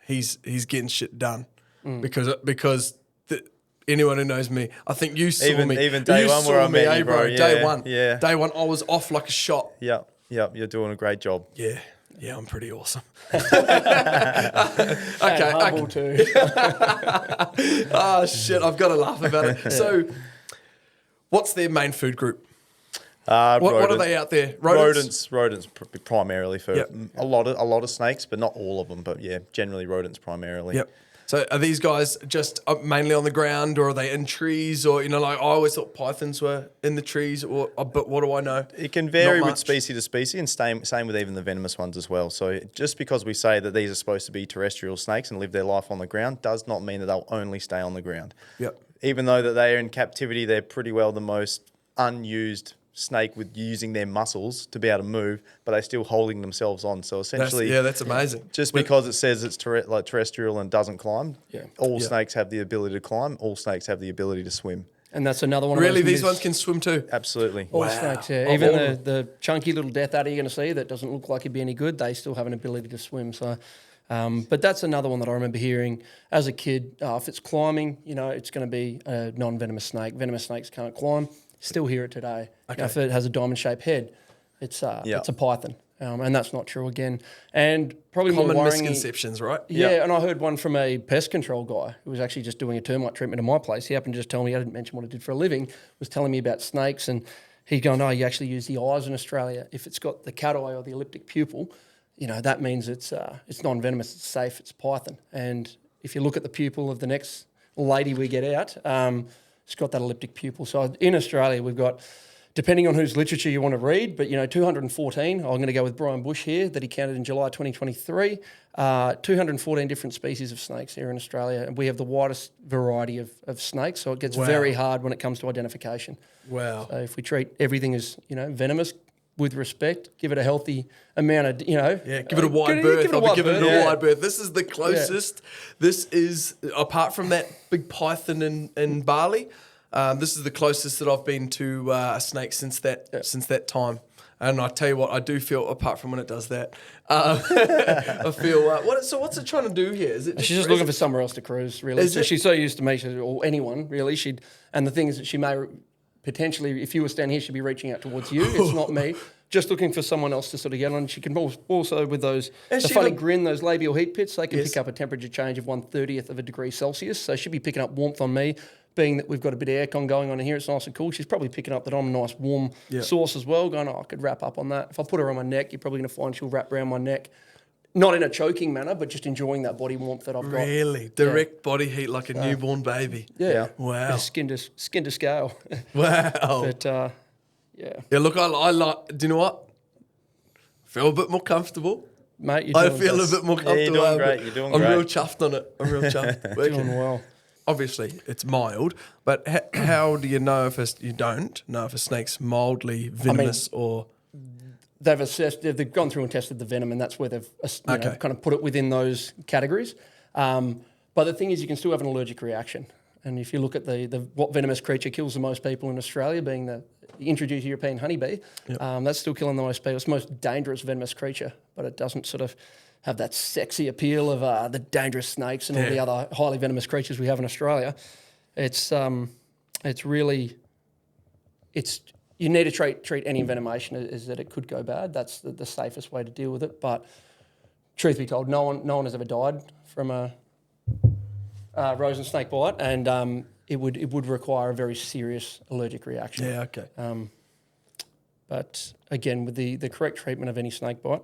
he's getting shit done because anyone who knows me, I think you saw me. Even day one where I met you, bro. Day one, day one, I was off like a shot. Yeah, you're doing a great job. Yeah, I'm pretty awesome. Humble too. Oh shit, I've got to laugh about it. So, what's their main food group? What are they out there? Rodents primarily for a lot of snakes, but not all of them. But generally rodents primarily. Yep. So are these guys just mainly on the ground, or are they in trees? Or I always thought pythons were in the trees. But what do I know? It can vary with species to species, and same with even the venomous ones as well. So just because we say that these are supposed to be terrestrial snakes and live their life on the ground, does not mean that they'll only stay on the ground. Yep. Even though that they are in captivity, they're pretty well the most unused snake with using their muscles to be able to move, but they're still holding themselves on. So essentially, that's amazing. Just because it says it's terrestrial and doesn't climb, all snakes have the ability to climb. All snakes have the ability to swim. And that's another one. Really, of those these ones can swim too. Absolutely. All snakes, even the chunky little death adder you're going to see that doesn't look like it'd be any good, they still have an ability to swim. So, but that's another one that I remember hearing as a kid. If it's climbing, it's going to be a non-venomous snake. Venomous snakes can't climb. Still hear it today. Okay. If it has a diamond-shaped head, it's a python, and that's not true again. And probably Common more worrying, misconceptions, right? Yeah, and I heard one from a pest control guy who was actually just doing a termite treatment in my place. He happened to just tell me, I didn't mention what I did for a living, was telling me about snakes, and he's going, you actually use the eyes in Australia. If it's got the cat eye or the elliptic pupil, that means it's non-venomous, it's safe, it's a python. And if you look at the pupil of the next lady we get out, it's got that elliptic pupil. So in Australia, we've got, depending on whose literature you want to read, but 214. I'm going to go with Brian Bush here, that he counted in July 2023. 214 different species of snakes here in Australia, and we have the widest variety of snakes. So it gets very hard when it comes to identification. Wow. So if we treat everything as venomous with respect, give it a healthy amount of give it a wide berth. I'll be giving it a wide berth. This is the closest. This is, apart from that big python in Bali, this is the closest that I've been to a snake since that time. And I tell you what, I do feel, apart from when it does that, I feel. So what's it trying to do here? Is it? She's just looking for somewhere else to cruise, really. Is So it? she's so used to me, or anyone really. And the thing is that she may potentially, if you were standing here, she'd be reaching out towards you. It's not me. Just looking for someone else to sort of get on. She can also, with those, the funny grin, those labial heat pits, they can pick up a temperature change of 1/30th of a degree Celsius. So she'd be picking up warmth on me. Being that we've got a bit of aircon going on in here, it's nice and cool. She's probably picking up that I'm a nice warm source as well, going, I could wrap up on that. If I put her on my neck, you're probably going to find she'll wrap around my neck. Not in a choking manner, but just enjoying that body warmth that I've got. Really? Direct body heat like a newborn baby. Yeah. Wow. Skin to scale. Wow. But, yeah. Yeah, look, I like, do you know what? Feel a bit more comfortable. Mate, you're I doing feel this. a bit more comfortable. you're doing great. You're doing I'm great. real chuffed on it. I'm real chuffed. Doing well. Obviously, it's mild, but how do you know you don't know if a snake's mildly venomous or... They've gone through and tested the venom, and that's where they've kind of put it within those categories. But the thing is, you can still have an allergic reaction. And if you look at what venomous creature kills the most people in Australia, being the introduced European honeybee, that's still killing the most people. It's the most dangerous venomous creature, but it doesn't sort of have that sexy appeal of the dangerous snakes and all the other highly venomous creatures we have in Australia. It's really you need to treat any envenomation is that it could go bad. That's the safest way to deal with it. But truth be told, no one has ever died from a rosen snake bite, and it would require a very serious allergic reaction. Yeah, okay. But again, with the correct treatment of any snake bite,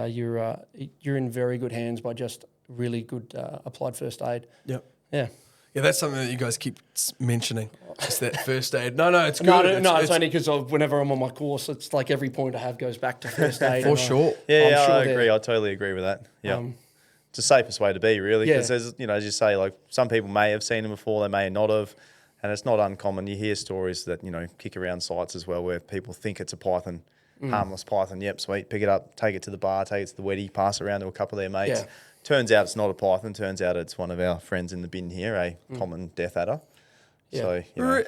you're in very good hands by just really good applied first aid. Yep. Yeah. Yeah, that's something that you guys keep mentioning. It's that first aid. No, it's good. It's only because whenever I'm on my course, it's like every point I have goes back to first aid. For sure. Yeah, I agree. I totally agree with that. Yeah. It's the safest way to be, really, because there's, as you say, like some people may have seen them before, they may not have, and it's not uncommon. You hear stories that, kick around sites as well where people think it's a python, harmless python. Yep, sweet, pick it up, take it to the bar, take it to the weddie, pass it around to a couple of their mates. Yeah. Turns out it's not a python. Turns out it's one of our friends in the bin here, a common death adder. Yeah. So,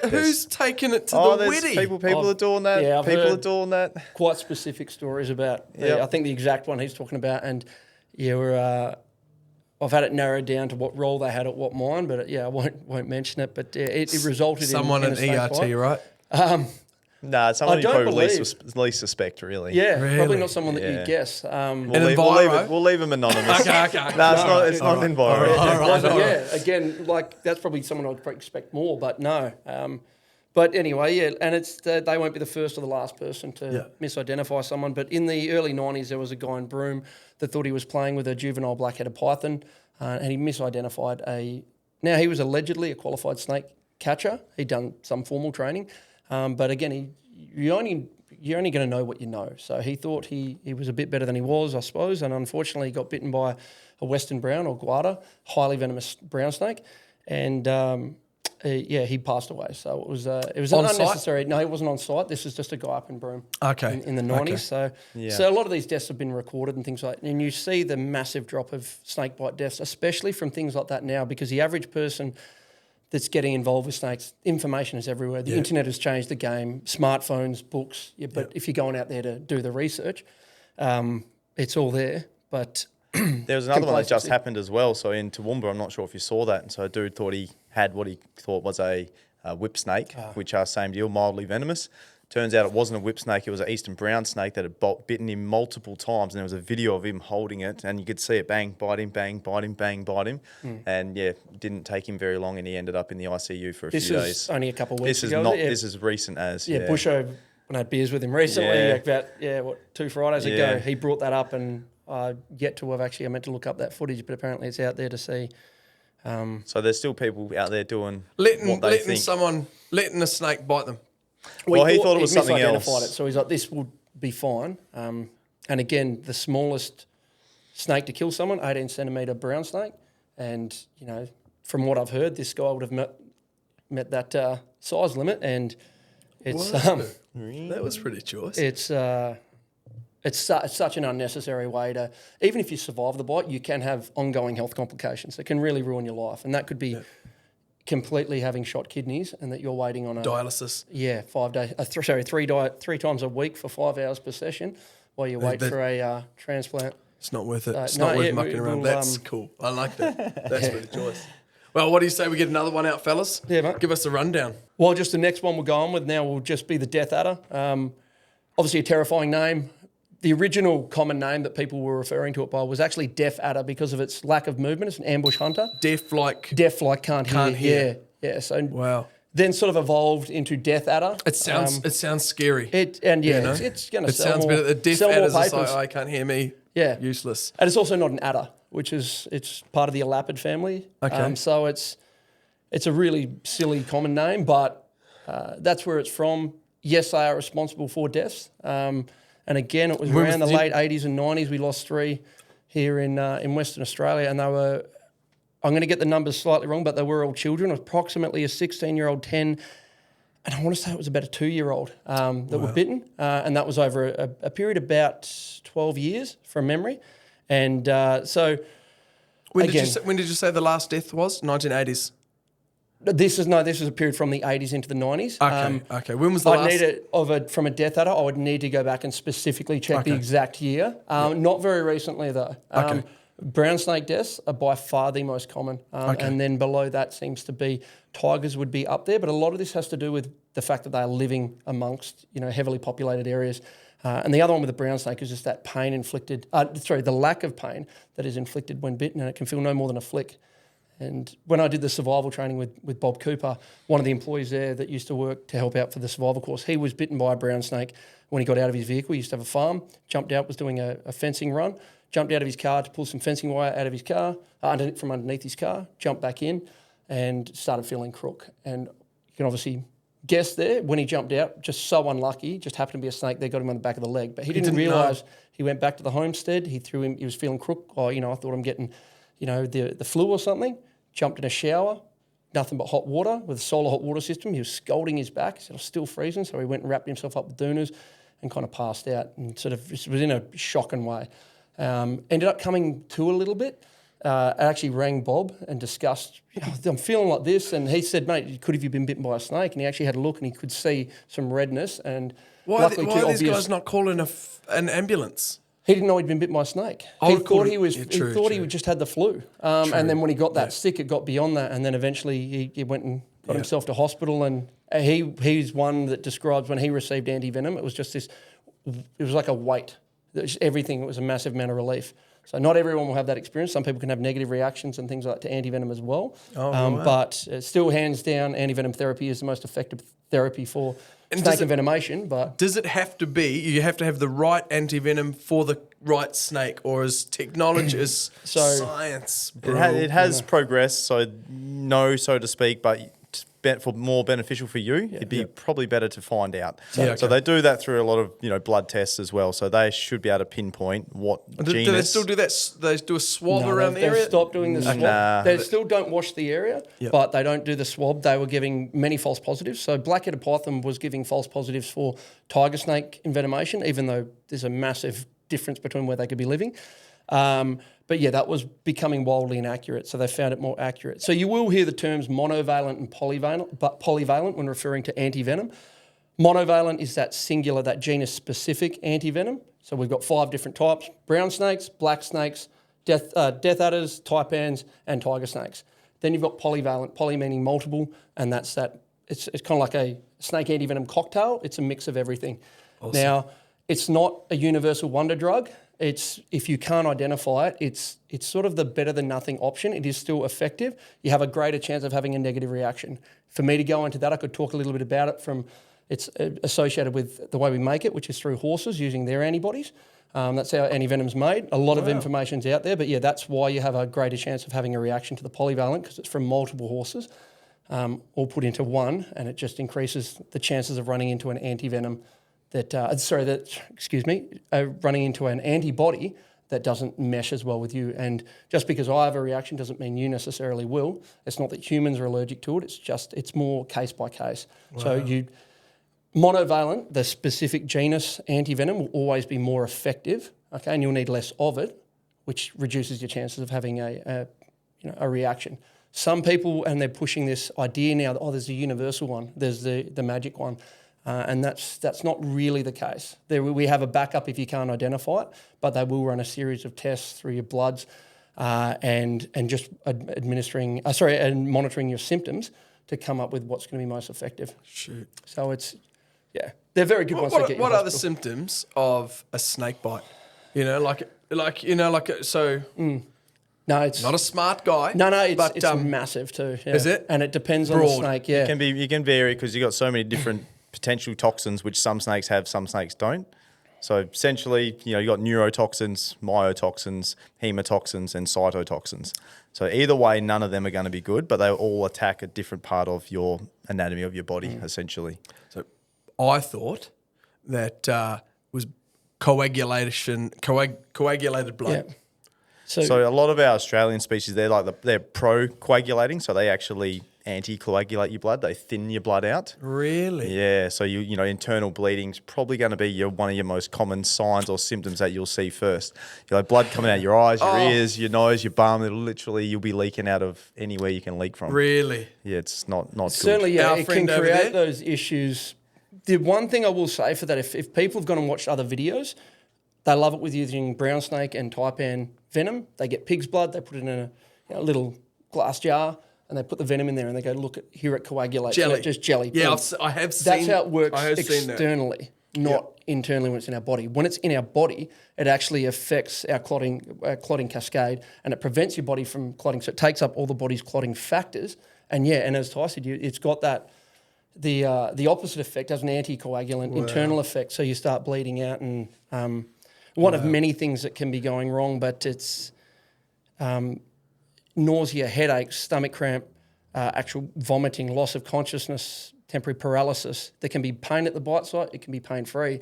who's taking it to the there's weddie? people are doing that. Yeah, I've people are heard doing that. Quite specific stories about. I think the exact one he's talking about, and I've had it narrowed down to what role they had at what mine, but I won't mention it. But it resulted someone in an a snake ERT, bite. right? No, someone you don't probably least suspect, really. Yeah, Really? probably not someone that you'd guess. We'll leave them anonymous. Okay. No, it's not an environment. All right. Yeah, again, like that's probably someone I'd expect more, but no. But anyway, and it's they won't be the first or the last person to misidentify someone. But in the early 90s, there was a guy in Broome that thought he was playing with a juvenile black-headed python, and he misidentified Now, he was allegedly a qualified snake catcher. He'd done some formal training. But again, you're only going to know what you know. So he thought he was a bit better than he was, I suppose, and unfortunately he got bitten by a western brown or guarda, highly venomous brown snake, and he passed away. So it was an unnecessary. Site? No, he wasn't on site. This is just a guy up in Broome. Okay. In the 90s. Okay. So a lot of these deaths have been recorded and things like that. And you see the massive drop of snake bite deaths, especially from things like that now, because the average person that's getting involved with snakes, information is everywhere. The internet has changed the game, smartphones, books. But if you're going out there to do the research, it's all there. But there was another one that just happened as well. So in Toowoomba, I'm not sure if you saw that. And so a dude thought he had what he thought was a whip snake, which are same deal, mildly venomous. Turns out it wasn't a whip snake. It was an eastern brown snake that had bitten him multiple times. And there was a video of him holding it. And you could see it bang, bite him, bang, bite him, bang, bite him. And it didn't take him very long. And he ended up in the ICU for a few days. This is only a couple of weeks ago. This is recent as. Yeah, Busho, when I had beers with him recently, about 2 Fridays ago, he brought that up, and yet to have I meant to look up that footage, but apparently it's out there to see. So there's still people out there doing letting a snake bite them. Well, he thought it was something else. It, so he's like, this will be fine. And again, the smallest snake to kill someone, 18 centimetre brown snake. And, from what I've heard, this guy would have met that size limit. And it's that was pretty choice. It's such an unnecessary way to, even if you survive the bite, you can have ongoing health complications that can really ruin your life. And that could be completely having shot kidneys, and that you're waiting on a dialysis. 5 days. 3 times a week for 5 hours per session while you wait for a transplant. It's not worth it. It's not worth mucking around. That's cool. I like that. That's really choice. Well, what do you say we get another one out, fellas? Yeah, mate. Give us a rundown. Well, just the next one we'll go on with now will just be the death adder. Obviously a terrifying name. The original common name that people were referring to it by was actually deaf adder because of its lack of movement. It's an ambush hunter. Deaf like can't hear. Yeah. So wow. Then sort of evolved into death adder. It sounds scary. It's going to sell sounds more. better. The deaf sell adder's more just papers. like, I can't hear me. Yeah, useless. And it's also not an adder, which is it's part of the elapid family. Okay. So it's a really silly common name, but that's where it's from. Yes, they are responsible for deaths. And again, it was around the late 80s and 90s. We lost 3 here in Western Australia, and they were, I'm going to get the numbers slightly wrong, but they were all children, approximately a 16-year-old, 10, and I want to say it was about a 2-year-old that were bitten, and that was over a period of about 12 years from memory. And so, when did you say the last death was? 1980s. This is a period from the 80s into the 90s. Okay. When was the last? From a death adder, I would need to go back and specifically check the exact year. Not very recently though. Brown snake deaths are by far the most common, and then below that seems to be tigers would be up there. But a lot of this has to do with the fact that they are living amongst heavily populated areas. And the other one with the brown snake is just that pain inflicted. The lack of pain that is inflicted when bitten, and it can feel no more than a flick. And when I did the survival training with Bob Cooper, one of the employees there that used to work to help out for the survival course, he was bitten by a brown snake when he got out of his vehicle. He used to have a farm, jumped out, was doing a fencing run, jumped out of his car to pull some fencing wire out of his car, from underneath his car, jumped back in and started feeling crook. And you can obviously guess there, when he jumped out, just so unlucky, just happened to be a snake there, got him on the back of the leg. But he didn't realise. He went back to the homestead, he was feeling crook. Oh, I thought I'm getting the flu or something, jumped in a shower, nothing but hot water with a solar hot water system. He was scalding his back. He said, I was still freezing. So he went and wrapped himself up with doonas and kind of passed out and sort of was in a shocking way. Ended up coming to a little bit. I actually rang Bob and discussed, I'm feeling like this. And he said, mate, could have you been bitten by a snake? And he actually had a look and he could see some redness. And why are these guys not calling an ambulance? He didn't know he'd been bitten by a snake. He thought he just had the flu. And then when he got that sick, it got beyond that. And then eventually he went and got himself to hospital. And he's one that describes when he received antivenom, it was just this, it was like a weight. Everything, it was a massive amount of relief. So not everyone will have that experience. Some people can have negative reactions and things like that to antivenom as well. But still, hands down, antivenom therapy is the most effective therapy for snake envenomation. But does it have to be, you have to have the right antivenom for the right snake, or is technology, is science? It has progressed, so to speak, but for more beneficial for you, it'd be probably better to find out. So they do that through a lot of blood tests as well. So they should be able to pinpoint what genus. Do they still do that? They do a swab around the area? They've stopped doing the swab. They still don't wash the area, but they don't do the swab. They were giving many false positives. So black-headed python was giving false positives for tiger snake envenomation, even though there's a massive difference between where they could be living. But that was becoming wildly inaccurate, so they found it more accurate. So you will hear the terms monovalent and polyvalent when referring to antivenom. Monovalent is that singular, that genus-specific antivenom. So we've got 5 different types: brown snakes, black snakes, death adders, taipans, and tiger snakes. Then you've got polyvalent, poly meaning multiple, and it's kind of like a snake antivenom cocktail. It's a mix of everything. Awesome. Now, it's not a universal wonder drug. It's, if you can't identify it, it's sort of the better than nothing option. It is still effective. You have a greater chance of having a negative reaction. For me to go into that, I could talk a little bit about it it's associated with the way we make it, which is through horses using their antibodies. That's how antivenom's made. A lot of information's out there, but that's why you have a greater chance of having a reaction to the polyvalent, because it's from multiple horses, all put into one, and it just increases the chances of running into an antivenom running into an antibody that doesn't mesh as well with you. And just because I have a reaction doesn't mean you necessarily will. It's not that humans are allergic to it. It's more case by case. Wow. So monovalent, the specific genus antivenom, will always be more effective. Okay, and you'll need less of it, which reduces your chances of having a reaction. Some people, and they're pushing this idea now that there's a universal one, there's the magic one. And that's not really the case. We have a backup if you can't identify it, but they will run a series of tests through your bloods and just and monitoring your symptoms to come up with what's going to be most effective. Shoot. So they're very good ones to get. What are the symptoms of a snake bite? No, it's not a smart guy. No, it's massive too. Yeah. Is it? And it depends on the snake. Yeah, you can vary because you've got so many different potential toxins, which some snakes have, some snakes don't. So essentially, you've got neurotoxins, myotoxins, hemotoxins, and cytotoxins. So either way, none of them are going to be good, but they all attack a different part of your anatomy of your body, essentially. So I thought that was coagulated blood. Yeah. So a lot of our Australian species, they're pro-coagulating, so they actually anticoagulate your blood. They thin your blood out. Really? Yeah, so you know, internal bleeding's probably going to be one of your most common signs or symptoms that you'll see first. You know, blood coming out your eyes, your ears, your nose, your bum. You'll be leaking out of anywhere you can leak from. Really? Yeah, it's not good. Certainly, yeah, Our it friend can over create there? those issues. The one thing I will say for that, if people have gone and watched other videos, they love it with using brown snake and taipan venom. They get pig's blood, they put it in a little glass jar, and they put the venom in there, and they go, look, here it coagulates. Jelly. So just jelly. Yeah, Boom. I have seen. That's how it works I have seen that. externally, not internally when it's in our body. When it's in our body, it actually affects our clotting cascade, and it prevents your body from clotting. So it takes up all the body's clotting factors. And yeah, and as Ty said, it's got that the opposite effect as an anticoagulant, internal effect. So you start bleeding out, and one of many things that can be going wrong, but it's nausea, headaches, stomach cramp, actual vomiting, loss of consciousness, temporary paralysis. There can be pain at the bite site. It can be pain-free,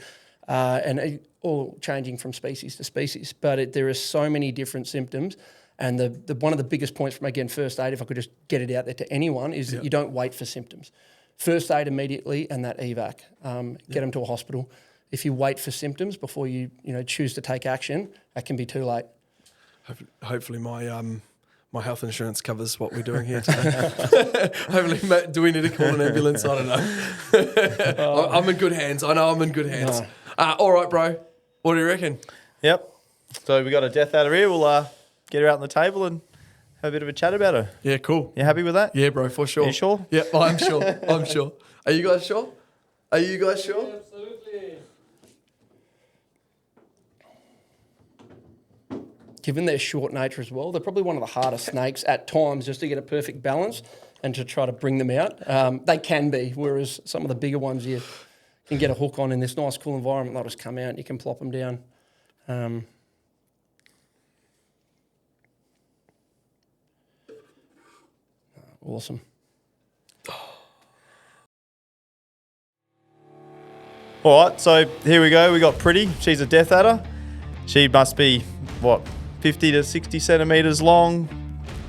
and all changing from species to species. But there are so many different symptoms. And the one of the biggest points from, again, first aid, if I could just get it out there to anyone, is that you don't wait for symptoms. First aid immediately, and that evac. Get them to a hospital. If you wait for symptoms before you choose to take action, that can be too late. Hopefully my health insurance covers what we're doing here today. Hopefully, mate, do we need to call an ambulance? I don't know. I'm in good hands. I know I'm in good hands. No. All right, bro. What do you reckon? Yep. So we got a death adder here. We'll get her out on the table and have a bit of a chat about her. Yeah, cool. You happy with that? Yeah, bro, for sure. Are you sure? Yeah, I'm sure. I'm sure. Are you guys sure? Are you guys sure? Absolutely. Given their short nature as well, they're probably one of the hardest snakes at times just to get a perfect balance and to try to bring them out. They can be, whereas some of the bigger ones you can get a hook on in this nice, cool environment. They'll just come out and you can plop them down. Awesome. All right, so here we go. We got Pretty. She's a death adder. She must be, 50 to 60 centimetres long.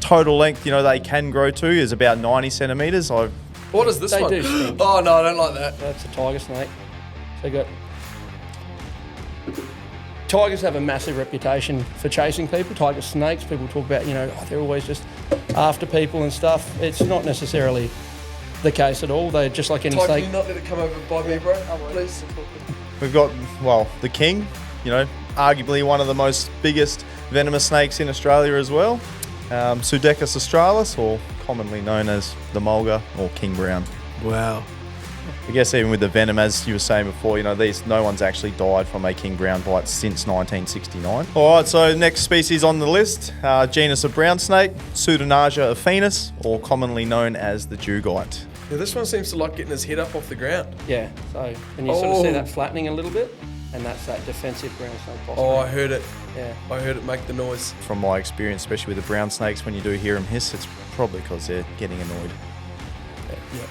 Total length, they can grow to is about 90 centimetres. What is this They one? do stink. Oh, no, I don't like that. That's a tiger snake. They got... Tigers have a massive reputation for chasing people. Tiger snakes, people talk about, they're always just after people and stuff. It's not necessarily the case at all. They're just like any Ty, snake. can you not let it come over by me, bro? Please. We've got, the king, arguably one of the most biggest venomous snakes in Australia as well. Pseudechus australis, or commonly known as the mulga or king brown. Wow. I guess even with the venom, as you were saying before, no one's actually died from a king brown bite since 1969. All right, so next species on the list, genus of brown snake, Pseudonasia affinis, or commonly known as the dugite. Yeah, this one seems to like getting his head up off the ground. Yeah, so, and you sort of see that flattening a little bit, and that's that defensive brown snake posture. Oh, I heard it. Yeah. I heard it make the noise. From my experience, especially with the brown snakes, when you do hear them hiss, it's probably because they're getting annoyed. Yeah.